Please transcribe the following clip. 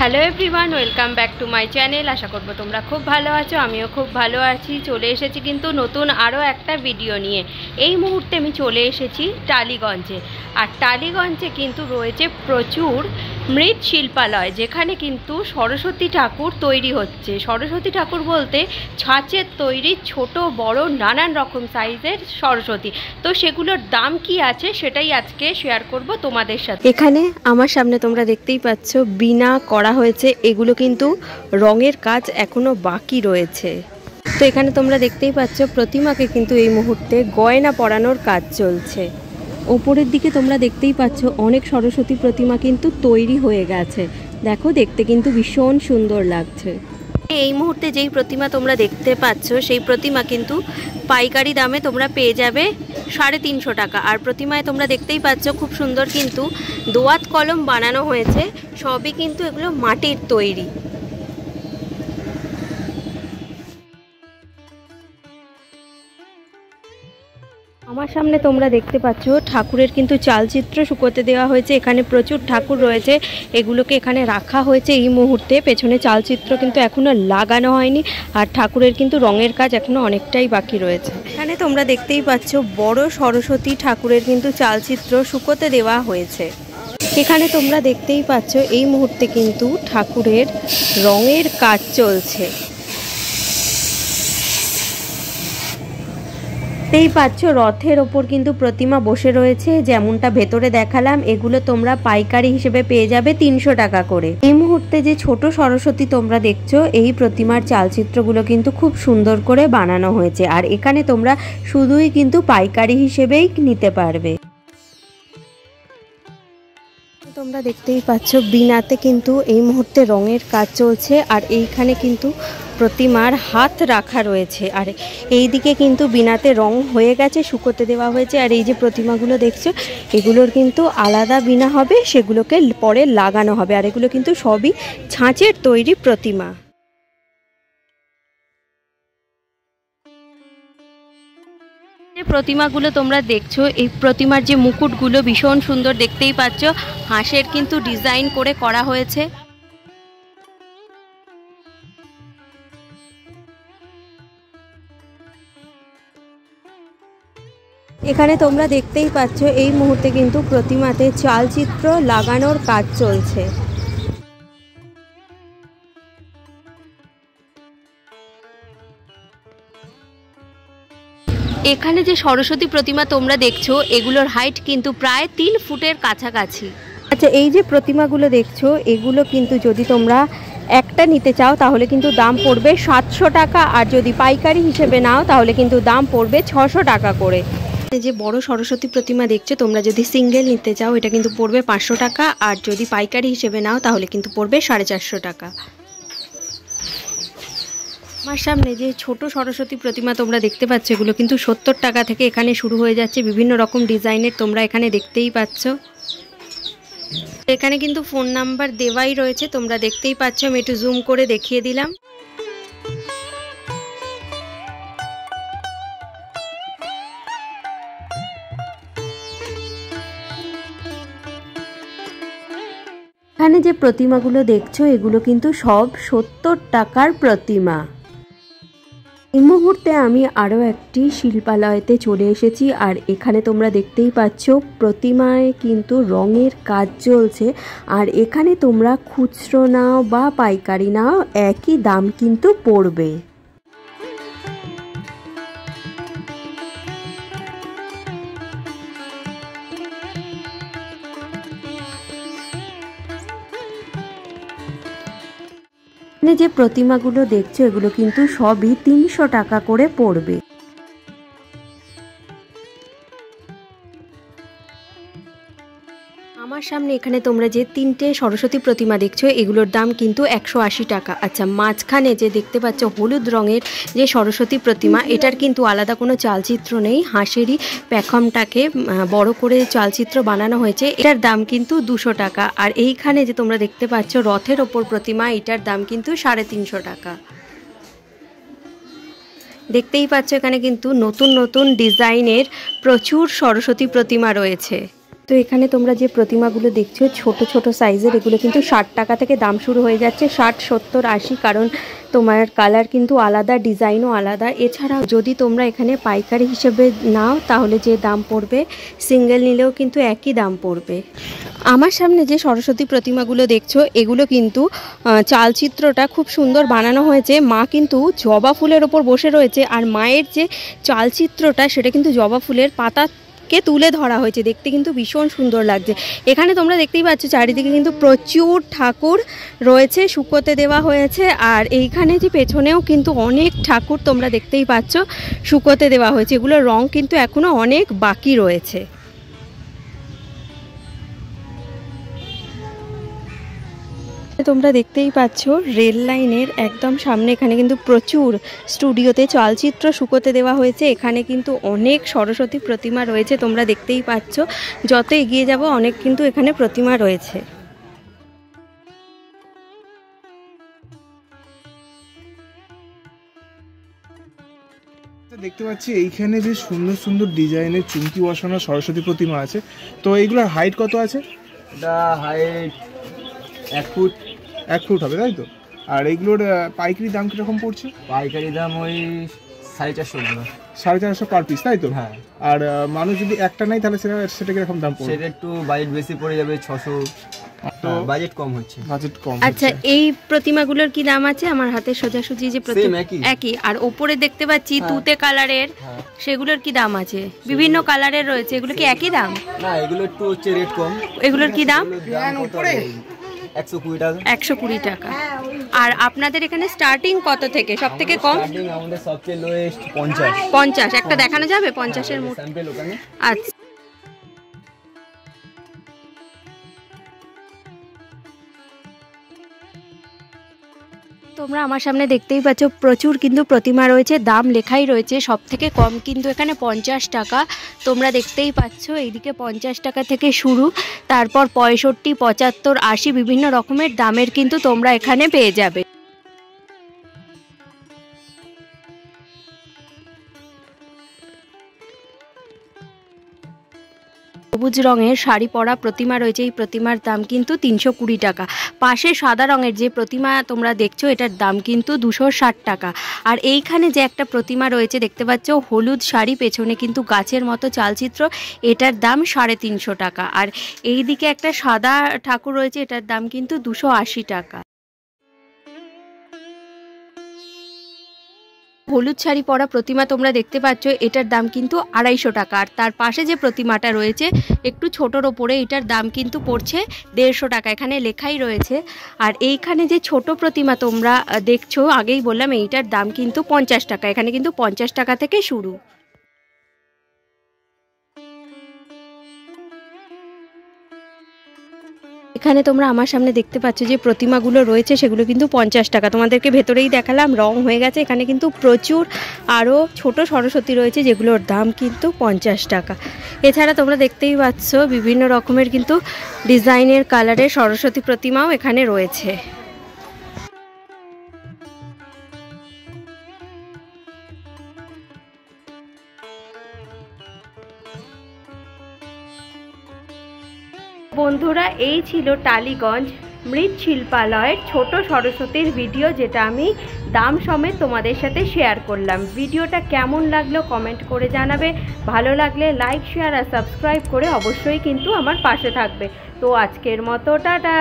Hello everyone, welcome back to my channel. আশা করবো তোমরা খুব ভালো আছো, আমিও খুব ভালো আছি। চলে এসেছি কিন্তু নতুন আরও একটা ভিডিও নিয়ে। এই মুহূর্তে আমি চলে এসেছি টালিগঞ্জে। আর টালিগঞ্জে কিন্তু রয়েছে প্রচুর মৃৎশিল্পালয়, যেখানে কিন্তু সরস্বতী ঠাকুর তৈরি হচ্ছে। সরস্বতী ঠাকুর বলতে ছাঁচের তৈরি ছোট বড় নানান রকম সাইজের সরস্বতী। তো সেগুলোর দাম কি আছে সেটাই আজকে শেয়ার করব তোমাদের সাথে। এখানে আমার সামনে তোমরা দেখতেই পাচ্ছ বিনা করা হয়েছে, এগুলো কিন্তু রঙের কাজ এখনো বাকি রয়েছে। তো এখানে তোমরা দেখতেই পাচ্ছ প্রতিমাকে কিন্তু এই মুহূর্তে গয়না পরানোর কাজ চলছে। ওপরের দিকে তোমরা দেখতেই পাচ্ছ অনেক সরস্বতী প্রতিমা কিন্তু তৈরি হয়ে গেছে। দেখো, দেখতে কিন্তু ভীষণ সুন্দর লাগছে। এই মুহূর্তে যেই প্রতিমা তোমরা দেখতে পাচ্ছ সেই প্রতিমা কিন্তু পাইকারি দামে তোমরা পেয়ে যাবে 350 টাকা। আর প্রতিমায় তোমরা দেখতেই পাচ্ছ খুব সুন্দর কিন্তু দোয়াত কলম বানানো হয়েছে। সবই কিন্তু এগুলো মাটির তৈরি। আমার সামনে তোমরা দেখতে পাচ্ছ ঠাকুরের কিন্তু চালচিত্র শুকোতে দেওয়া হয়েছে। এখানে প্রচুর ঠাকুর রয়েছে, এগুলোকে এখানে রাখা হয়েছে এই মুহূর্তে। পেছনে চালচিত্র কিন্তু এখনো লাগানো হয়নি, আর ঠাকুরের কিন্তু রঙের কাজ এখনো অনেকটাই বাকি রয়েছে। এখানে তোমরা দেখতেই পাচ্ছ বড় সরস্বতী ঠাকুরের কিন্তু চালচিত্র শুকোতে দেওয়া হয়েছে। এখানে তোমরা দেখতেই পাচ্ছ এই মুহূর্তে কিন্তু ঠাকুরের রঙের কাজ চলছে। দেখতেই পাচ্ছ রথের ওপর কিন্তু প্রতিমা বসে রয়েছে, যেমনটা ভেতরে দেখালাম। এগুলো তোমরা পাইকারি হিসেবে পেয়ে যাবে 300 টাকা করে। এই মুহূর্তে যে ছোট সরস্বতী তোমরা দেখছো, এই প্রতিমার চালচিত্রগুলো কিন্তু খুব সুন্দর করে বানানো হয়েছে। আর এখানে তোমরা শুধুই কিন্তু পাইকারি হিসেবেই নিতে পারবে। তোমরা দেখতেই পাচ্ছ বিনাতে কিন্তু এই মুহূর্তে রঙের কাজ চলছে। আর এইখানে কিন্তু প্রতিমার হাত রাখা রয়েছে। আর এই দিকে কিন্তু বিনাতে রং হয়ে গেছে, শুকোতে দেওয়া হয়েছে। আর এই যে প্রতিমাগুলো দেখছো, এগুলোর কিন্তু আলাদা বিনা হবে, সেগুলোকে পরে লাগানো হবে। আর এগুলো কিন্তু সবই ছাঁচের তৈরি প্রতিমা। প্রতিমাগুলো তোমরা দেখছো, এই প্রতিমার যে মুকুটগুলো ভীষণ সুন্দর, দেখতেই পাচ্ছ হাঁসের কিন্তু ডিজাইন করে করা হয়েছে। এখানে তোমরা দেখতেই পাচ্ছ এই মুহূর্তে কিন্তু প্রতিমাতে চালচিত্র লাগানোর কাজ চলছে। এখানে যে সরস্বতী প্রতিমা তোমরা দেখছো, এগুলোর হাইট কিন্তু প্রায় 3 ফুটের কাছাকাছি। আচ্ছা, এই যে প্রতিমাগুলো দেখছো, এগুলো কিন্তু যদি তোমরা একটা নিতে চাও তাহলে কিন্তু দাম পড়বে 700 টাকা। আর যদি পাইকারি হিসেবে নাও তাহলে কিন্তু দাম পড়বে 600 টাকা করে। যে বড় সরস্বতী প্রতিমা দেখছো, তোমরা যদি সিঙ্গেল নিতে চাও এটা কিন্তু পড়বে 500 টাকা। আর যদি পাইকারি হিসেবে নাও তাহলে কিন্তু পড়বে 450 টাকা। আমার সামনে যে ছোট সরস্বতী প্রতিমা তোমরা দেখতে পাচ্ছ, এগুলো কিন্তু 70 টাকা থেকে এখানে শুরু হয়ে যাচ্ছে। বিভিন্ন রকম ডিজাইনের তোমরা এখানে দেখতেই পাচ্ছ। এখানে কিন্তু ফোন নাম্বার দেওয়াই রয়েছে, তোমরা দেখতেই পাচ্ছ। আমি একটু জুম করে দেখিয়ে দিলাম। এখানে যে প্রতিমাগুলো দেখছো, এগুলো কিন্তু সব 70 টাকার প্রতিমা। এই মুহূর্তে আমি আরও একটি শিল্পালয়তে চলে এসেছি। আর এখানে তোমরা দেখতেই পাচ্ছ প্রতিমায় কিন্তু রঙের কাজ চলছে। আর এখানে তোমরা খুচরো নাও বা পাইকারি নাও, একই দাম কিন্তু পড়বে। যে প্রতিমাগুলো দেখছো, এগুলো কিন্তু সবই 300 টাকা করে পড়বে। আমার সামনে এখানে তোমরা যে 3টে সরস্বতী প্রতিমা দেখছো, এগুলোর দাম কিন্তু 180 টাকা। আচ্ছা, মাঝখানে যে দেখতে পাচ্ছ হলুদ রঙের যে সরস্বতী প্রতিমা, এটার কিন্তু আলাদা কোনো চালচিত্র নেই, হাঁসেরই পেখমটাকে বড় করে চালচিত্র বানানো হয়েছে। এটার দাম কিন্তু 200 টাকা। আর এইখানে যে তোমরা দেখতে পাচ্ছ রথের ওপর প্রতিমা, এটার দাম কিন্তু 350 টাকা। দেখতেই পাচ্ছ এখানে কিন্তু নতুন নতুন ডিজাইনের প্রচুর সরস্বতী প্রতিমা রয়েছে। তো এখানে তোমরা যে প্রতিমাগুলো দেখছো ছোট ছোট সাইজের, এগুলো কিন্তু 60 টাকা থেকে দাম শুরু হয়ে যাচ্ছে, 60, 70, 80, কারণ তোমার কালার কিন্তু আলাদা, ডিজাইনও আলাদা। এছাড়াও যদি তোমরা এখানে পাইকারি হিসেবে নাও তাহলে যে দাম পড়বে, সিঙ্গেল নিলেও কিন্তু একই দাম পড়বে। আমার সামনে যে সরস্বতী প্রতিমাগুলো দেখছো এগুলো কিন্তু চালচিত্রটা খুব সুন্দর বানানো হয়েছে। মা কিন্তু জবা ফুলের ওপর বসে রয়েছে, আর মায়ের যে চালচিত্রটা সেটা কিন্তু জবা ফুলের পাতাকে তুলে ধরা হয়েছে, দেখতে কিন্তু ভীষণ সুন্দর লাগছে। এখানে তোমরা দেখতেই পাচ্ছ চারিদিকে কিন্তু প্রচুর ঠাকুর রয়েছে, শুকোতে দেওয়া হয়েছে। আর এইখানে যে পেছনেও কিন্তু অনেক ঠাকুর তোমরা দেখতেই পাচ্ছ শুকোতে দেওয়া হয়েছে, এগুলোর রং কিন্তু এখনো অনেক বাকি রয়েছে। তোমরা দেখতেই পাচ্ছ রেল লাইনের একদম সামনে এখানে কিন্তু প্রচুর স্টুডিওতে চালচিত্র শুকোতে দেওয়া হয়েছে। এখানে কিন্তু অনেক সরস্বতী প্রতিমা রয়েছে, তোমরা দেখতেই পাচ্ছ। যত এগিয়ে যাব অনেক কিন্তু এখানে প্রতিমা রয়েছে। দেখতে পাচ্ছি এইখানে যে সুন্দর সুন্দর ডিজাইনের চুমকি বসানো সরস্বতী প্রতিমা আছে, তো এইগুলোর হাইট কত আছে? এটা হাইট 1 ফুট হবে, তাই তো? আর এইগুলোর পাইকারি দাম কিরকম পড়ছে? পাইকারি দাম ওই 450 টাকা। 450 পার পিস, তাই তো? হ্যাঁ। আর মানুষ যদি একটা নেয় তাহলে সেটা কিরকম দাম পড়বে? সেটা একটু বাজেট বেশি পড়ে যাবে, 600, তো বাজেট কম হচ্ছে। বাজেট কম। আচ্ছা, এই প্রতিমাগুলোর কি দাম আছে? আমার হাতে সোজাসুজি যে প্রতিমা একই, আর ওপরে দেখতে পাচ্ছি তুতে কালারের, সেগুলোর কি দাম আছে? বিভিন্ন কালারের রয়েছে, এগুলো কি একই দাম? না, এগুলো একটু হচ্ছে রেট কম। এগুলোর কি দাম? 120 টাকা। 120 টাকা। আর আপনাদের এখানে স্টার্টিং কত থেকে? সব থেকে কম? স্টার্টিং আমাদের সবচেয়ে লোয়েস্ট 50। 50 একটা দেখানো যাবে? 50-এর মধ্যে? স্যাম্পল ওখানে। আচ্ছা, তোমরা আমার সামনে দেখতেই পাচ্ছ প্রচুর কিন্তু প্রতিমা রয়েছে, দাম লেখাই রয়েছে। সব থেকে কম কিন্তু এখানে 50 টাকা, তোমরা দেখতেই পাচ্ছ। এইদিকে 50 টাকা থেকে শুরু, তারপর 65, 75, 80 বিভিন্ন রকমের দামের কিন্তু তোমরা এখানে পেয়ে যাবে। সবুজ রঙের শাড়ি পরা প্রতিমা রয়েছে, এই প্রতিমার দাম কিন্তু 320 টাকা। পাশে সাদা রঙের যে প্রতিমা তোমরা দেখছো এটার দাম কিন্তু 260 টাকা। আর এইখানে যে একটা প্রতিমা রয়েছে দেখতে পাচ্ছ, হলুদ শাড়ি, পেছনে কিন্তু গাছের মতো চালচিত্র, এটার দাম 350 টাকা। আর এই দিকে একটা সাদা ঠাকুর রয়েছে, এটার দাম কিন্তু 280 টাকা। হলুদ শাড়ি পরা প্রতিমা তোমরা দেখতে পাচ্ছ, এটার দাম কিন্তু 250 টাকা। আর তার পাশে যে প্রতিমাটা রয়েছে একটু ছোটোর ওপরে, এটার দাম কিন্তু পড়ছে 150 টাকা, এখানে লেখাই রয়েছে। আর এইখানে যে ছোট প্রতিমা তোমরা দেখছো, আগেই বললাম এইটার দাম কিন্তু 50 টাকা, এখানে কিন্তু 50 টাকা থেকে শুরু। এখানে তোমরা আমার সামনে দেখতে পাচ্ছ যে প্রতিমাগুলো রয়েছে সেগুলো কিন্তু 50 টাকা, তোমাদেরকে ভেতরেই দেখালাম, রং হয়ে গেছে। এখানে কিন্তু প্রচুর আরও ছোট সরস্বতী রয়েছে যেগুলোর দাম কিন্তু 50 টাকা। এছাড়া তোমরা দেখতেই পাচ্ছ বিভিন্ন রকমের কিন্তু ডিজাইনের কালারের সরস্বতী প্রতিমাও এখানে রয়েছে। বন্ধুরা, এই ছিল টালিগঞ্জ মৃৎশিল্পালয়ের ছোট সরস্বতীর ভিডিও, যেটা আমি দাম সমেত তোমাদের সাথে শেয়ার করলাম। ভিডিওটা কেমন লাগলো কমেন্ট করে জানাবে, ভালো লাগলে লাইক, শেয়ার আর সাবস্ক্রাইব করে অবশ্যই কিন্তু আমার পাশে থাকবে। তো আজকের মতো টাটা।